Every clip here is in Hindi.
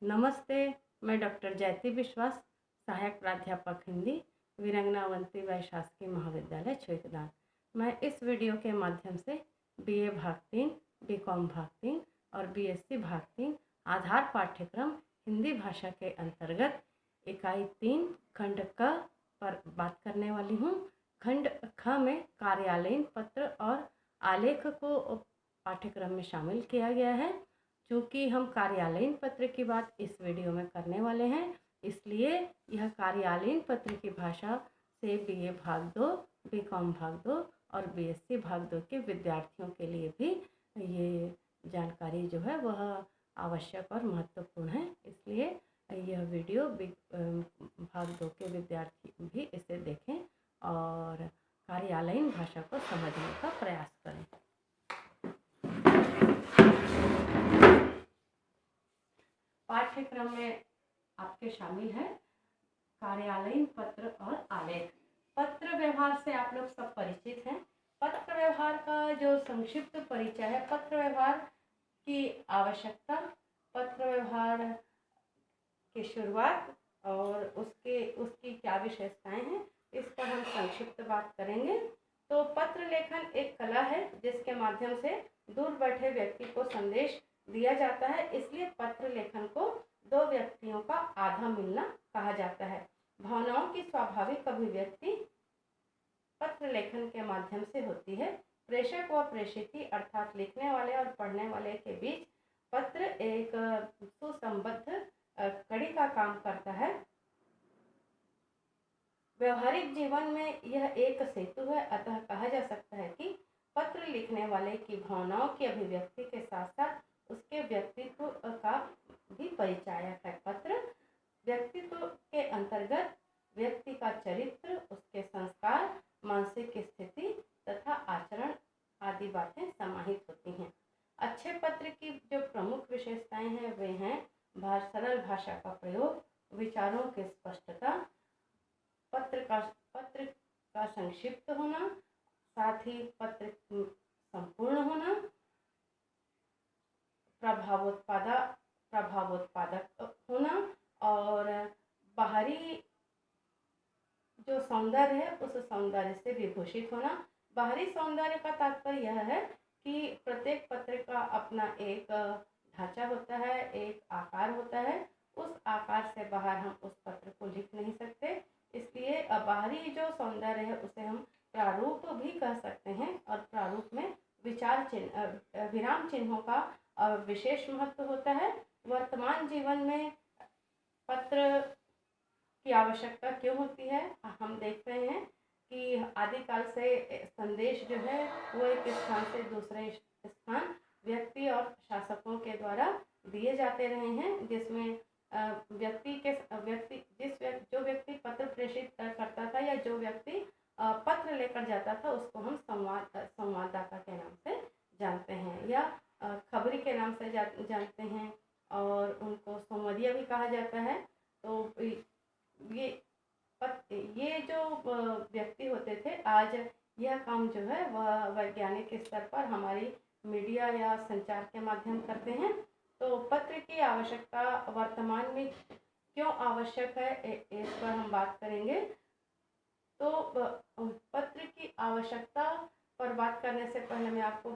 नमस्ते। मैं डॉक्टर जयती विश्वास, सहायक प्राध्यापक हिंदी, वीरांगना अवंतीबाई शासकीय महाविद्यालय छुईकदान। मैं इस वीडियो के माध्यम से बीए भाग 3, बीकॉम भाग 3 और बीएससी भाग 3 आधार पाठ्यक्रम हिंदी भाषा के अंतर्गत इकाई 3 खंड क पर बात करने वाली हूँ। खंड ख में कार्यालयीन पत्र और आलेख को पाठ्यक्रम में शामिल किया गया है। चूँकि हम कार्यालयीन पत्र की बात इस वीडियो में करने वाले हैं, इसलिए यह कार्यालयीन पत्र की भाषा से बीए भाग 2, बीकॉम भाग 2 और बीएससी भाग 2 के विद्यार्थियों के लिए भी ये जानकारी जो है वह आवश्यक और महत्वपूर्ण है। इसलिए यह वीडियो भाग 2 के विद्यार्थी भी इसे देखें और कार्यालयीन भाषा को समझने का प्रयास करें। पाठ्यक्रम में आपके शामिल है कार्यालयीन पत्र और आलेख। पत्र व्यवहार से आप लोग सब परिचित हैं। पत्र व्यवहार का जो संक्षिप्त परिचय है, पत्र व्यवहार की आवश्यकता, पत्र व्यवहार की शुरुआत और उसकी क्या विशेषताएं हैं, इस पर हम संक्षिप्त बात करेंगे। तो पत्र लेखन एक कला है जिसके माध्यम से दूर बैठे व्यक्ति को संदेश दिया जाता है। इसलिए पत्र लेखन को दो व्यक्तियों का आधा मिलना कहा जाता है। भावनाओं की स्वाभाविक अभिव्यक्ति पत्र लेखन के माध्यम से होती है। प्रेषक व प्रेषिती अर्थात लिखने वाले और पढ़ने वाले के बीच पत्र एक सुसंबद्ध कड़ी का काम करता है। व्यवहारिक जीवन में यह एक सेतु है। अतः कहा जा सकता है कि पत्र लिखने वाले की भावनाओं की अभिव्यक्ति के साथ साथ उसके व्यक्तित्व का भी परिचायक है। पत्र व्यक्तित्व के अंतर्गत व्यक्ति का चरित्र, उसके संस्कार, मानसिक स्थिति तथा आचरण आदि बातें समाहित होती हैं। अच्छे पत्र की जो प्रमुख विशेषताएं हैं वे हैं सरल भाषा का प्रयोग, विचारों की स्पष्टता, पत्र का संक्षिप्त होना, साथ ही पत्र संपूर्ण होना, प्रभावोत्पादक होना और बाहरी जो सौंदर्य है उस सौंदर्य से विभूषित होना। बाहरी सौंदर्य का तात्पर्य यह है कि प्रत्येक पत्र का अपना एक ढांचा होता है, एक आकार होता है। उस आकार से बाहर हम उस पत्र को लिख नहीं सकते। इसलिए बाहरी जो सौंदर्य है उसे हम प्रारूप भी कह सकते हैं और प्रारूप में विचार चिन्ह, विराम चिन्हों का विशेष महत्व होता है। वर्तमान जीवन में पत्र की आवश्यकता क्यों होती है? हम देख रहे हैं कि आदिकाल से संदेश जो है वो एक स्थान से दूसरे स्थान व्यक्ति और शासकों के द्वारा दिए जाते रहे हैं, जिसमें जो व्यक्ति पत्र प्रेषित करता था या जो व्यक्ति पत्र लेकर जाता था उसको हम संवाददाता के नाम से जानते हैं या खबरी के नाम से जानते हैं और उनको संवादिया भी कहा जाता है। तो ये जो व्यक्ति होते थे, आज यह काम जो है वह वैज्ञानिक स्तर पर हमारी मीडिया या संचार के माध्यम करते हैं। तो पत्र की आवश्यकता वर्तमान में क्यों आवश्यक है इस पर हम बात करेंगे। तो पत्र की आवश्यकता पर बात करने से पहले मैं आपको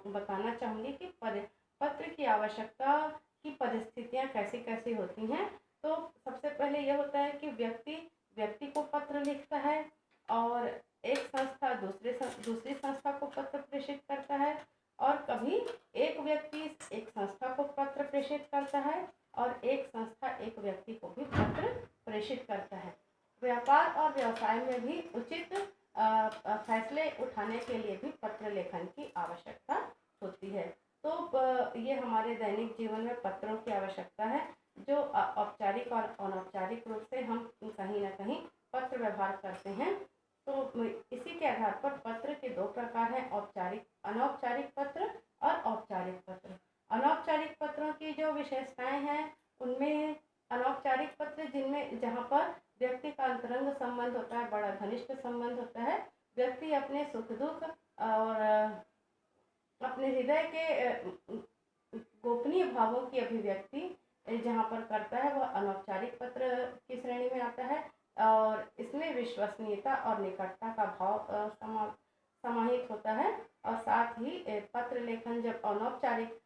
बताना चाहूँगी कि पत्र की आवश्यकता की परिस्थितियाँ कैसी कैसी होती हैं। तो सबसे पहले यह होता है कि व्यक्ति को पत्र लिखता है और एक संस्था दूसरी संस्था को पत्र प्रेषित करता है और कभी एक व्यक्ति एक संस्था को पत्र प्रेषित करता है और एक संस्था एक व्यक्ति को भी पत्र प्रेषित करता है। व्यापार और व्यवसाय में भी उचित फैसले उठाने के लिए भी पत्र लेखन की आवश्यकता होती है। तो ये हमारे दैनिक जीवन में पत्रों की आवश्यकता है, जो औपचारिक और अनौपचारिक रूप से हम कहीं ना कहीं पत्र व्यवहार करते हैं। तो इसी के आधार पर पत्र के दो प्रकार हैं, अनौपचारिक पत्र और औपचारिक पत्र। अनौपचारिक पत्रों की जो विशेषताएं हैं उनमें अनौपचारिक पत्र जहाँ पर व्यक्ति का अंतरंग संबंध होता है, बड़ा घनिष्ठ संबंध होता है। व्यक्ति अपने सुख दुख और अपने हृदय के गोपनीय भावों की अभिव्यक्ति जहाँ पर करता है वह अनौपचारिक पत्र की श्रेणी में आता है और इसमें विश्वसनीयता और निकटता का भाव समाहित होता है। और साथ ही पत्र लेखन, जब अनौपचारिक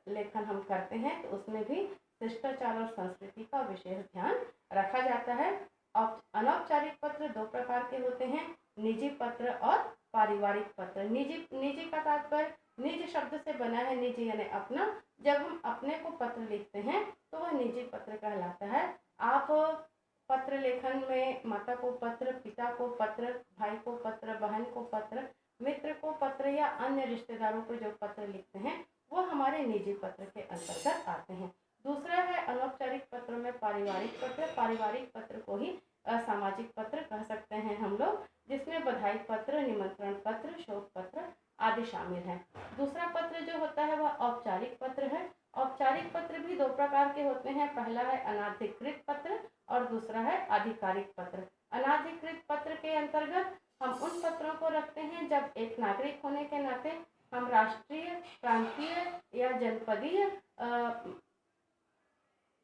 लेखन हम करते हैं तो उसमें भी शिष्टाचार और संस्कृति का विशेष ध्यान रखा जाता है। अनौपचारिक पत्र दो प्रकार के होते हैं, निजी पत्र और पारिवारिक पत्र। निजी का तात्पर्य निज शब्द से बना है, निजी यानी अपना। जब हम अपने को पत्र लिखते हैं तो वह निजी पत्र कहलाता है। आप पत्र लेखन में माता को पत्र, पिता को पत्र, भाई को पत्र, बहन को पत्र, मित्र को पत्र या अन्य रिश्तेदारों को जो पत्र लिखते हैं वो हमारे निजी पत्र के अंतर्गत आते हैं। दूसरा है अनौपचारिक पत्रों में पारिवारिक पत्र। पारिवारिक पत्र को ही सामाजिक पत्र कह सकते हैं हम लोग, जिसमें बधाई पत्र, निमंत्रण पत्र, शोक पत्र आदि शामिल हैं। दूसरा पत्र जो होता है वह औपचारिक पत्र है। औपचारिक पत्र भी दो प्रकार के होते हैं, पहला है अनाधिकृत पत्र और दूसरा है आधिकारिक पत्र। अनाधिकृत पत्र के अंतर्गत हम उन पत्रों को रखते हैं जब एक नागरिक होने के नाते हम राष्ट्रीय, प्रांतीय या जनपदीय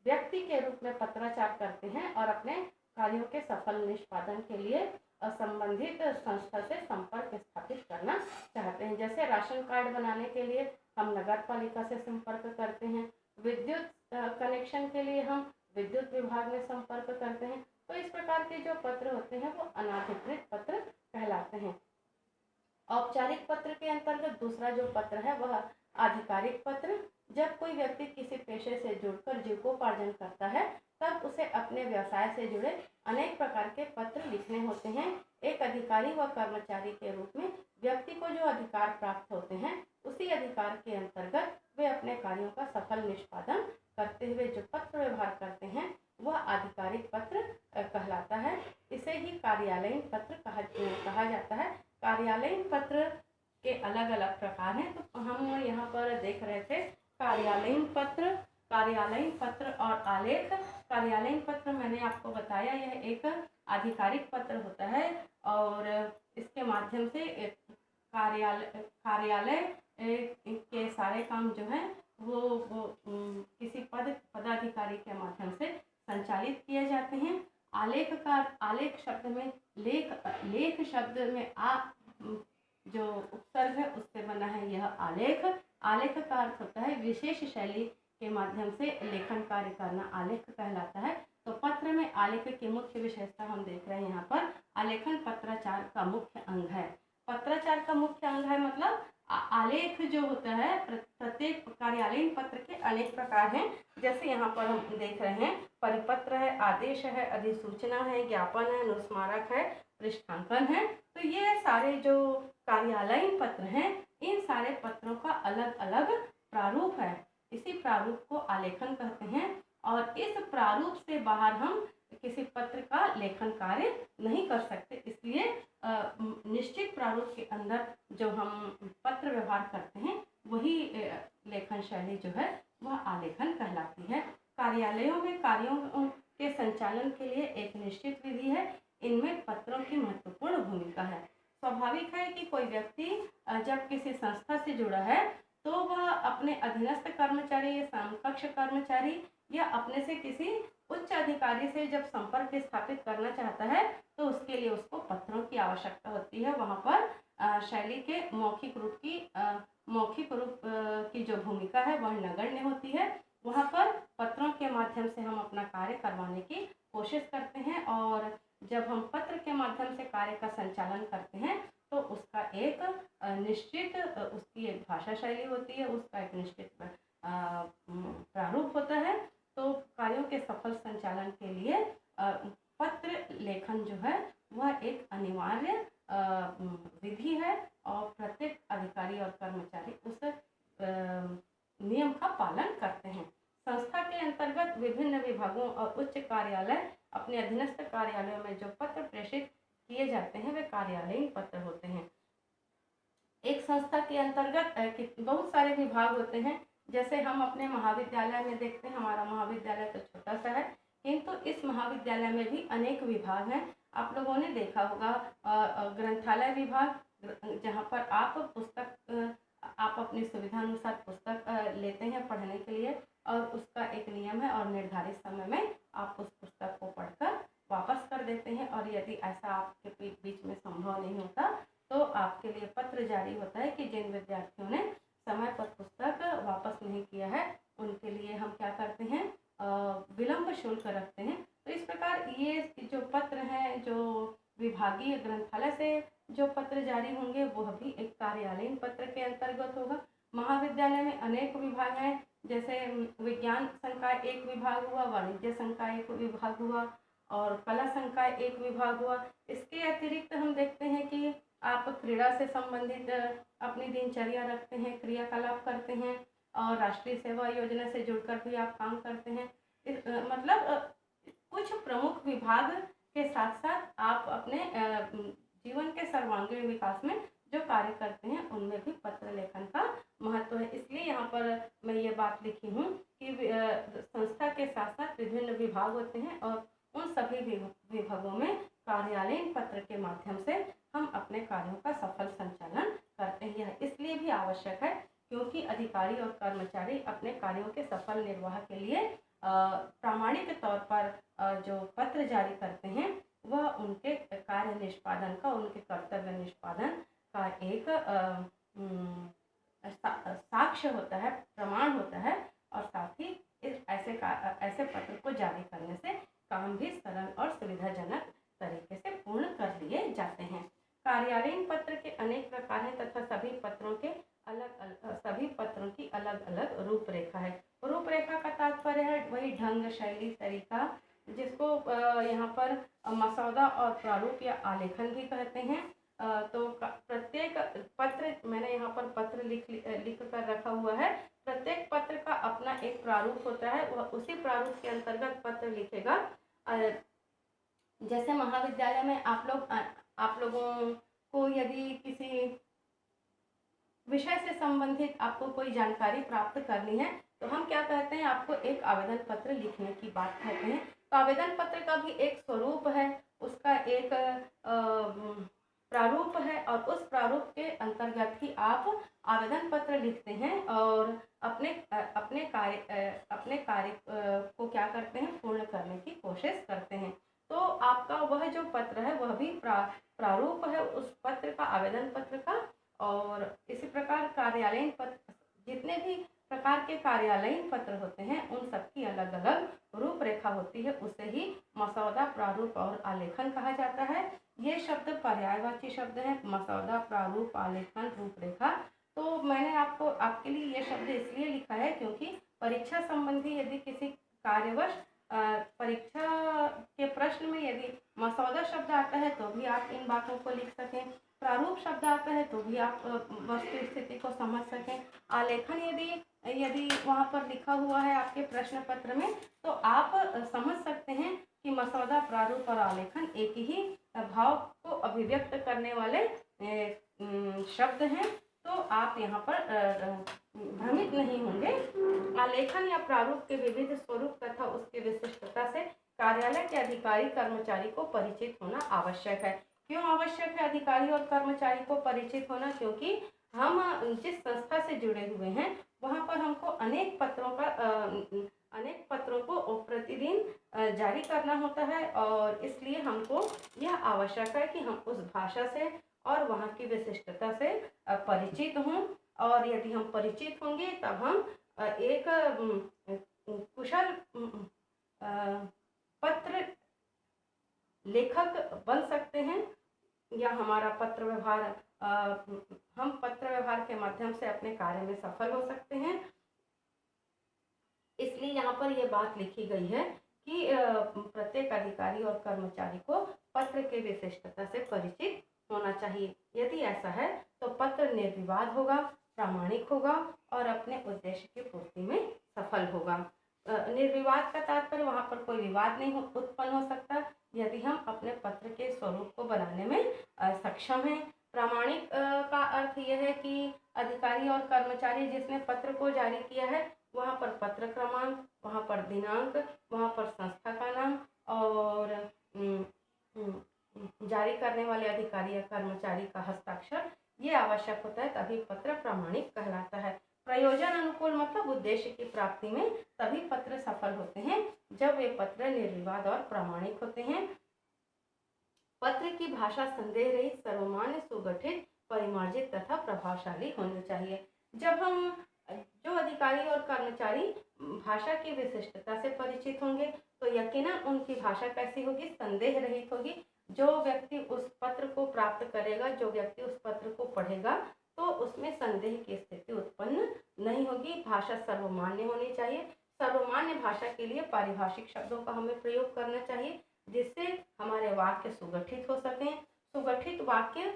व्यक्ति के रूप में पत्राचार करते हैं और अपने कार्यों के सफल निष्पादन के लिए संबंधित संस्था से संपर्क स्थापित करना चाहते हैं। जैसे राशन कार्ड बनाने के लिए हम नगर पालिका से संपर्क करते हैं, विद्युत कनेक्शन के लिए हम विद्युत विभाग में संपर्क करते हैं। तो इस प्रकार के जो पत्र होते हैं वो अनाधिकृत पत्र कहलाते हैं। औपचारिक पत्र के अंतर्गत दूसरा जो पत्र है वह आधिकारिक पत्र। जब कोई व्यक्ति किसी पेशे से जुड़कर जीविकोपार्जन करता है तब उसे अपने व्यवसाय से जुड़े अनेक प्रकार के पत्र लिखने होते हैं। एक अधिकारी व कर्मचारी के रूप में व्यक्ति को जो अधिकार प्राप्त होते हैं उसी अधिकार के अंतर्गत वे अपने कार्यों का सफल निष्पादन करते हुए जो पत्र व्यवहार करते हैं वह आधिकारिक पत्र कहलाता है। इसे ही कार्यालयीन पत्र कहा जाता है। कार्यालयीन पत्र के अलग अलग प्रकार हैं, तो हम यहाँ पर देख रहे थे कार्यालयीन पत्र और आलेख। कार्यालयीन पत्र मैंने आपको बताया यह एक आधिकारिक पत्र होता है और इसके माध्यम से कार्यालय के सारे काम जो है वो किसी पदाधिकारी के माध्यम से संचालित किए जाते हैं। आलेख शब्द में लेख शब्द में जो उपसर्ग है उससे बना है यह आलेख। आलेख का अर्थ होता है विशेष शैली के माध्यम से लेखन कार्य करना आलेख कहलाता है। तो पत्र में आलेख की मुख्य विशेषता हम देख रहे हैं यहाँ पर। आलेखन पत्राचार का मुख्य अंग है। पत्राचार का मुख्य अंग है मतलब आलेख जो होता है, प्रत्येक कार्यालयीन पत्र के अनेक प्रकार हैं। जैसे यहाँ पर हम देख रहे हैं परिपत्र है, आदेश है, अधिसूचना है, ज्ञापन है, अनुस्मारक है, पृष्ठांकन है। तो ये सारे जो कार्यालयीन पत्र हैं इन सारे पत्रों का अलग अलग प्रारूप है। इसी प्रारूप को आलेखन कहते हैं और इस प्रारूप से बाहर हम किसी पत्र का लेखन कार्य नहीं कर सकते। इसलिए निश्चित प्रारूप के अंदर जो हम पत्र व्यवहार करते हैं वही लेखन शैली जो है वह आलेखन कहलाती है। कार्यालयों में कार्यों के संचालन के लिए एक निश्चित विधि है। इनमें पत्रों की महत्वपूर्ण भूमिका है। स्वाभाविक है कि कोई व्यक्ति जब किसी संस्था से जुड़ा है तो वह अपने अधीनस्थ कर्मचारी या समकक्ष कर्मचारी या अपने से किसी उच्च अधिकारी से जब संपर्क स्थापित करना चाहता है तो उसके लिए उसको पत्रों की आवश्यकता होती है। वहाँ पर शैली के मौखिक रूप की जो भूमिका है वह नगण्य होती है। वहाँ पर पत्रों के माध्यम से हम अपना कार्य करवाने की कोशिश करते हैं और जब हम पत्र के माध्यम से कार्य का संचालन करते हैं तो उसका एक निश्चित उसकी एक भाषा शैली होती है, उसका एक निश्चित प्रारूप होता है। तो कार्यों के सफल संचालन के लिए पत्र लेखन जो है वह एक अनिवार्य विधि है और प्रत्येक अधिकारी और कर्मचारी उस नियम का पालन करते हैं। संस्था के अंतर्गत विभिन्न विभागों और उच्च कार्यालय अपने अधीनस्थ कार्यालयों में जो पत्र प्रेषित किए जाते हैं वे कार्यालयीन पत्र होते हैं। एक संस्था के अंतर्गत बहुत सारे विभाग होते हैं। जैसे हम अपने महाविद्यालय में देखते हैं, हमारा महाविद्यालय तो छोटा सा है किंतु इस महाविद्यालय में भी अनेक विभाग हैं। आप लोगों ने देखा होगा ग्रंथालय विभाग, जहाँ पर आप अपनी सुविधा अनुसार पुस्तक लेते हैं पढ़ने के लिए और उसका एक नियम है निर्धारित समय में आप उस पुस्तक को पढ़कर वापस कर देते हैं। और यदि ऐसा आपके बीच में संभव नहीं होता तो आपके लिए पत्र जारी होता है कि जिन विद्यार्थियों ने समय पर पुस्तक वापस नहीं किया है उनके लिए हम क्या करते हैं, विलंब शुल्क रखते हैं। तो इस प्रकार ये जो पत्र हैं, जो विभागीय ग्रंथालय से जो पत्र जारी होंगे वह भी एक कार्यालयीन पत्र के अंतर्गत होगा। महाविद्यालय में अनेक विभाग हैं, जैसे विज्ञान संकाय एक विभाग हुआ, वाणिज्य संकाय एक विभाग हुआ और कला संकाय एक विभाग हुआ। इसके अतिरिक्त हम देखते हैं कि आप क्रीड़ा से संबंधित अपनी दिनचर्या रखते हैं, क्रियाकलाप करते हैं और राष्ट्रीय सेवा योजना से जुड़कर भी आप काम करते हैं। मतलब कुछ प्रमुख विभाग के साथ साथ आप अपने जीवन के सर्वांगीण विकास में जो कार्य करते हैं उनमें भी पत्र लेखन का महत्व है। इसलिए यहाँ पर मैं ये बात लिखी हूँ कि संस्था के साथ साथ विभिन्न विभाग होते हैं और उन सभी विभागों में कार्यालयीन पत्र के माध्यम से हम अपने कार्यों का सफल संचालन करते हैं। यह इसलिए भी आवश्यक है क्योंकि अधिकारी और कर्मचारी अपने कार्यों के सफल निर्वाह के लिए प्रामाणिक तौर पर जो पत्र जारी करते हैं वह उनके कार्य निष्पादन का, उनके कर्तव्य निष्पादन का एक साक्ष्य होता है, प्रमाण होता है। और साथ ही इस ऐसे पत्र को जारी करने से काम भी सरल और सुविधाजनक तरीके से पूर्ण कर लिए जाते हैं। कार्यालयीन पत्र के अनेक प्रकार हैं तथा सभी पत्रों की अलग अलग रूपरेखा है। रूपरेखा का तात्पर्य है वही ढंग, शैली, तरीका, जिसको यहाँ पर मसौदा और प्रारूप या आलेखन भी कहते हैं। तो प्रत्येक पत्र, मैंने यहाँ पर पत्र लिख कर रखा हुआ है। प्रत्येक पत्र का अपना एक प्रारूप होता है, वह उसी प्रारूप के अंतर्गत पत्र लिखेगा। जैसे महाविद्यालय में आप लोगों को यदि किसी विषय से संबंधित आपको कोई जानकारी प्राप्त करनी है तो हम क्या कहते हैं, आपको एक आवेदन पत्र लिखने की बात कहते हैं। तो आवेदन पत्र का भी एक स्वरूप है, उसका एक प्रारूप है और उस प्रारूप के अंतर्गत ही आप आवेदन पत्र लिखते हैं और अपने कार्य को क्या करते हैं, पूर्ण करने की कोशिश करते हैं। तो आपका वह जो पत्र है वह भी प्रारूप है उस पत्र का, आवेदन पत्र का। और इसी प्रकार कार्यालयीन पत्र, जितने भी प्रकार के कार्यालयीन पत्र होते हैं उन सबकी अलग अलग रूपरेखा होती है, उसे ही मसौदा, प्रारूप और आलेखन कहा जाता है। ये शब्द पर्यायवाची शब्द हैं, मसौदा, प्रारूप, आलेखन, रूपरेखा। तो मैंने आपके लिए ये शब्द इसलिए लिखा है क्योंकि परीक्षा संबंधी यदि किसी कार्यवश परीक्षा के प्रश्न में यदि मसौदा शब्द आता है तो भी आप इन बातों को लिख सकें, प्रारूप शब्द आता है तो भी आप वस्तु स्थिति को समझ सकें, आलेखन यदि वहाँ पर लिखा हुआ है आपके प्रश्न पत्र में तो आप समझ सकते हैं कि मसौदा, प्रारूप और आलेखन एक ही भाव को अभिव्यक्त करने वाले शब्द हैं। तो आप यहाँ पर भ्रमित नहीं होंगे। आलेखन या प्रारूप के विविध स्वरूप तथा उसकी विशिष्टता से कार्यालय के अधिकारी कर्मचारी को परिचित होना आवश्यक है। क्यों आवश्यक है अधिकारी और कर्मचारी को परिचित होना? क्योंकि हम जिस संस्था से जुड़े हुए हैं वहाँ पर हमको अनेक पत्रों को प्रतिदिन जारी करना होता है और इसलिए हमको यह आवश्यक है कि हम उस भाषा से और वहाँ की विशिष्टता से परिचित हों। और यदि हम परिचित होंगे तब हम एक कुशल पत्र लेखक बन सकते हैं या हमारा पत्र व्यवहार हम पत्र व्यवहार के माध्यम से अपने कार्य में सफल हो सकते हैं। इसलिए यहाँ पर यह बात लिखी गई है कि प्रत्येक अधिकारी और कर्मचारी को पत्र के विशिष्टता से परिचित होना चाहिए। यदि ऐसा है तो पत्र निर्विवाद होगा, प्रामाणिक होगा और अपने उद्देश्य की पूर्ति में सफल होगा। निर्विवाद का तात्पर्य वहाँ पर कोई विवाद नहीं उत्पन्न हो सकता यदि हम अपने पत्र के स्वरूप को बनाने में सक्षम हैं। प्रामाणिक का अर्थ यह है कि अधिकारी और कर्मचारी जिसने पत्र को जारी किया है वहाँ पर पत्र क्रमांक, वहाँ पर दिनांक, वहाँ पर संस्था का नाम और जारी करने वाले अधिकारी या कर्मचारी का हस्ताक्षर ये आवश्यक होता है, तभी पत्र प्रामाणिक कहलाता है। प्रयोजन अनुकूल मतलब उद्देश्य की प्राप्ति में तभी पत्र सफल होते हैं जब वे पत्र निर्विवाद और प्रामाणिक होते हैं। पत्र की भाषा संदेह रहित, सर्वमान्य, सुगठित, परिमार्जित तथा प्रभावशाली होनी चाहिए। जब हम जो अधिकारी और कर्मचारी भाषा की विशिष्टता से परिचित होंगे तो यकीनन उनकी भाषा कैसी होगी, संदेह रहित होगी। जो व्यक्ति उस पत्र को प्राप्त करेगा, जो व्यक्ति उस पत्र को पढ़ेगा, तो उसमें संदेह की स्थिति उत्पन्न नहीं होगी। भाषा सर्वमान्य होनी चाहिए। सर्वमान्य भाषा के लिए पारिभाषिक शब्दों का हमें प्रयोग करना चाहिए, जिससे हमारे वाक्य सुगठित हो सकें। सुगठित वाक्य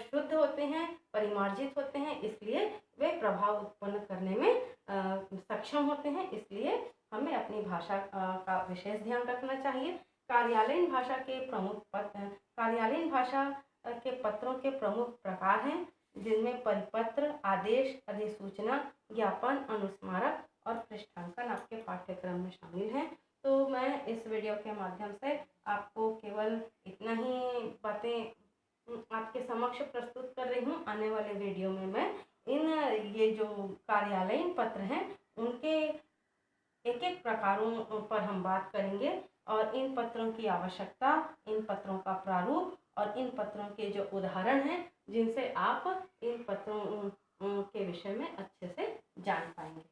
शुद्ध होते हैं, परिमार्जित होते हैं, इसलिए वे प्रभाव उत्पन्न करने में सक्षम होते हैं। इसलिए हमें अपनी भाषा का विशेष ध्यान रखना चाहिए। कार्यालयीन भाषा के कार्यालयीन भाषा के पत्रों के प्रमुख प्रकार हैं, जिनमें परिपत्र, आदेश, अधिसूचना, ज्ञापन, अनुस्मारक और पृष्ठांकन आपके पाठ्यक्रम में शामिल हैं। तो मैं इस वीडियो के माध्यम से आपको केवल इतना ही बातें आपके समक्ष प्रस्तुत कर रही हूँ। आने वाले वीडियो में मैं ये जो कार्यालयीन पत्र हैं उनके एक एक प्रकारों पर हम बात करेंगे और इन पत्रों की आवश्यकता, इन पत्रों का प्रारूप और इन पत्रों के जो उदाहरण हैं जिनसे आप इन पत्रों के विषय में अच्छे से जान पाएंगे।